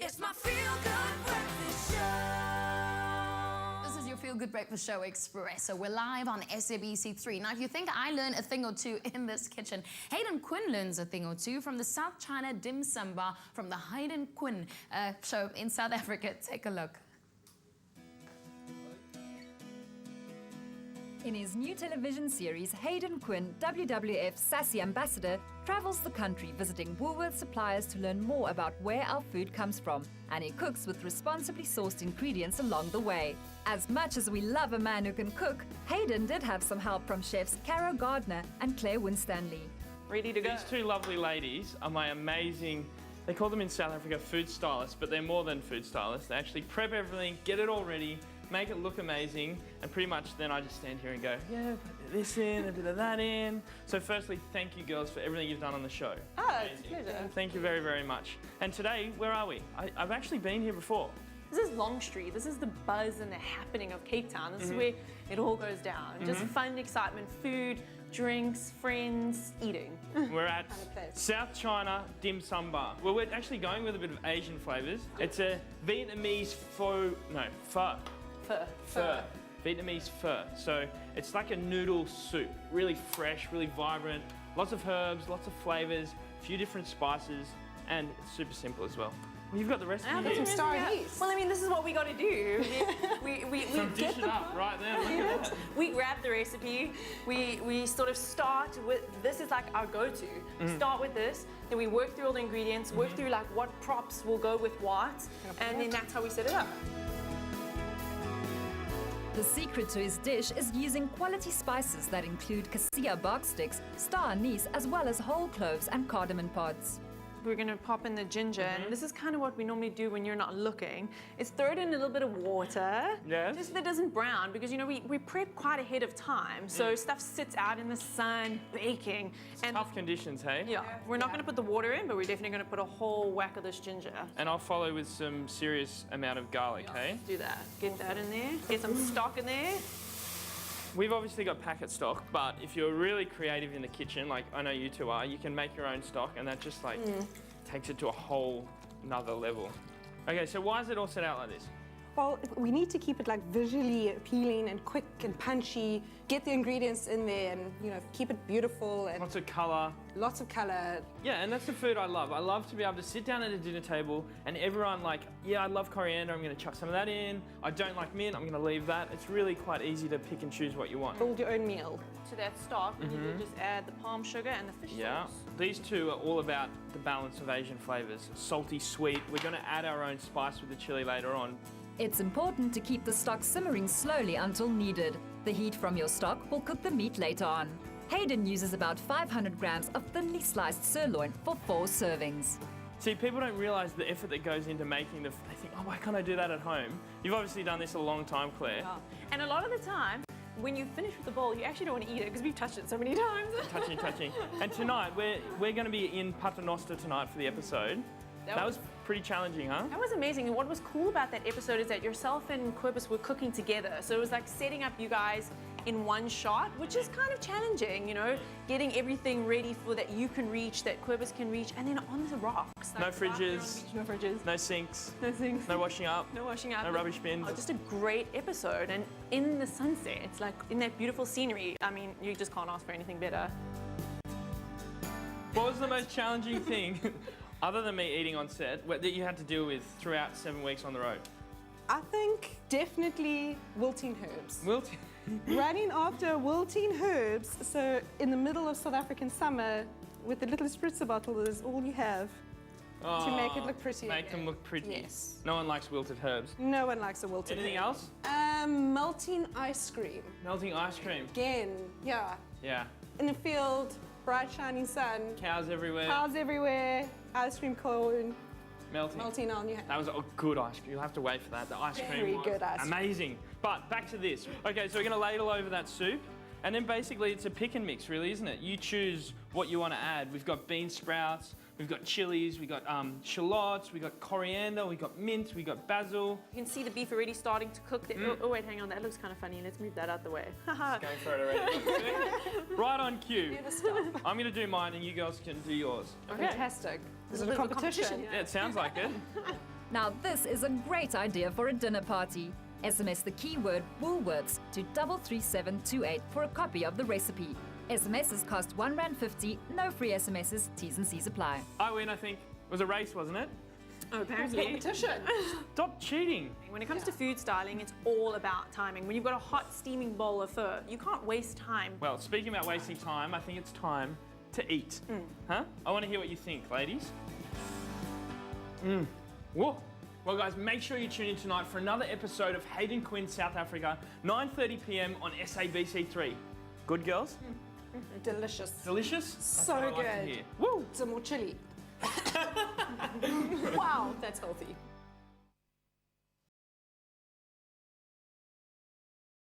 It's my feel-good breakfast show. This is your feel-good breakfast show, Expresso. We're live on SABC 3. Now, if you think I learn a thing or two in this kitchen, Hayden Quinn learns a thing or two from the South China dim sum bar from the Hayden Quinn show in South Africa. Take a look. In his new television series, Hayden Quinn, WWF Sassy Ambassador, travels the country visiting Woolworths suppliers to learn more about where our food comes from, and he cooks with responsibly sourced ingredients along the way. As much as we love a man who can cook, Hayden did have some help from chefs Caro, Gardner and Winstanley. Ready to go. These two lovely ladies are my amazing, they call them in South Africa food stylists, but they're more than food stylists. They actually prep everything, get it all ready, make it look amazing, and pretty much then I just stand here and go, yeah, put this in, a bit of that in. So firstly, thank you girls for everything you've done on the show. Oh, it's a pleasure. Thank you very, very much. And today, where are we? I've actually been here before. This is Long Street. This is the buzz and the happening of Cape Town. This is where it all goes down. Just fun, excitement, food, drinks, friends, eating. We're at South China Dim Sum Bar. Well, we're actually going with a bit of Asian flavours. It's a Vietnamese pho. Vietnamese pho. So it's like a noodle soup, really fresh, really vibrant, lots of herbs, lots of flavours, a few different spices, and it's super simple as well. You've got the recipe I've got here. some star anise. Well, I mean, this is what we got to do. We Dish it up right there. Look at that. We grab the recipe. We sort of start with, this is like our go-to. Start with this, then we work through all the ingredients, work through like what props will go with what, and then that's how we set it up. The secret to his dish is using quality spices that include cassia bark sticks, star anise, as well as whole cloves and cardamom pods. We're gonna pop in the ginger, and this is kind of what we normally do when you're not looking. Is throw it in a little bit of water, just so that it doesn't brown, because you know we prep quite ahead of time, so stuff sits out in the sun, baking. And tough conditions, hey? Yeah, we're not gonna put the water in, but we're definitely gonna put a whole whack of this ginger. And I'll follow with some serious amount of garlic, hey? Do that. Get that in there. Get some stock in there. We've obviously got packet stock, but if you're really creative in the kitchen, like I know you two are, you can make your own stock, and that just like takes it to a whole nother level. Okay, so why is it all set out like this? Well, we need to keep it like visually appealing and quick and punchy, get the ingredients in there and, you know, keep it beautiful and Lots of colour. lots of colour. Yeah, and that's the food I love. I love to be able to sit down at a dinner table and everyone like, yeah, I love coriander, I'm going to chuck some of that in. I don't like mint, I'm going to leave that. It's really quite easy to pick and choose what you want. Build your own meal. To that stock, and then you just add the palm sugar and the fish Yeah, sauce. these two are all about the balance of Asian flavours. Salty, sweet. We're going to add our own spice with the chili later on. It's important to keep the stock simmering slowly until needed. The heat from your stock will cook the meat later on. Hayden uses about 500 grams of thinly sliced sirloin for 4 servings. See, people don't realise the effort that goes into making the... They think, oh, why can't I do that at home? You've obviously done this a long time, Claire. Yeah. And a lot of the time, when you finish with the bowl, you actually don't want to eat it because we've touched it so many times. Touching. And tonight, we're going to be in Paternoster tonight for the episode. That was pretty challenging, huh? That was amazing. And what was cool about that episode is that yourself and Quibus were cooking together. So it was like setting up you guys in one shot, which is kind of challenging, you know, getting everything ready for that you can reach, that Quibus can reach, and then on the rocks. Like No fridges. No fridges. No sinks. No sinks. No washing up. No washing up. No rubbish bins. Oh, just a great episode. And in the sunset, it's like in that beautiful scenery. I mean, you just can't ask for anything better. What was the most challenging thing, other than me eating on set, that you had to deal with throughout 7 weeks on the road? I think definitely wilting herbs. Wilting. Running after wilting herbs, so in the middle of South African summer, with the little spritzer bottle is all you have to make it look pretty. Make them look pretty. Yes. No one likes wilted herbs. No one likes a wilted Anything herb. else? Melting ice cream. Melting ice cream. Again, yeah. Yeah. In the field, bright shining sun, Cows everywhere. cows everywhere, ice cream cone, Melting. melting on your hand. That was a good ice cream. You'll have to wait for that. The ice cream Very was good ice cream. amazing. But back to this. Okay, so we're going to ladle over that soup. And then basically it's a pick and mix, really, isn't it? You choose what you want to add. We've got bean sprouts, we've got chilies, we've got shallots, we've got coriander, we've got mint, we've got basil. You can see the beef already starting to cook. Oh, wait, hang on. That looks kind of funny. Let's move that out the way. Going for it already. Right on cue. I'm going to do mine and you girls can do yours. Fantastic. This is a competition. Yeah, it sounds like it. Now this is a great idea for a dinner party. SMS the keyword Woolworths to 33728 for a copy of the recipe. SMSs cost R1.50, no free SMSs, T's and C's apply. I win, I think. It was a race, wasn't it? Oh, apparently. Competition. Stop cheating. When it comes to food styling, it's all about timing. When you've got a hot steaming bowl of pho, you can't waste time. Well, speaking about wasting time, I think it's time to eat. Huh? I want to hear what you think, ladies. Whoa. Well, guys, make sure you tune in tonight for another episode of Hayden Quinn, South Africa, 9:30 p.m. on SABC 3. Good, girls? Delicious. Delicious? So That's what I like to good. hear. Woo! Some more chili. Wow, that's healthy.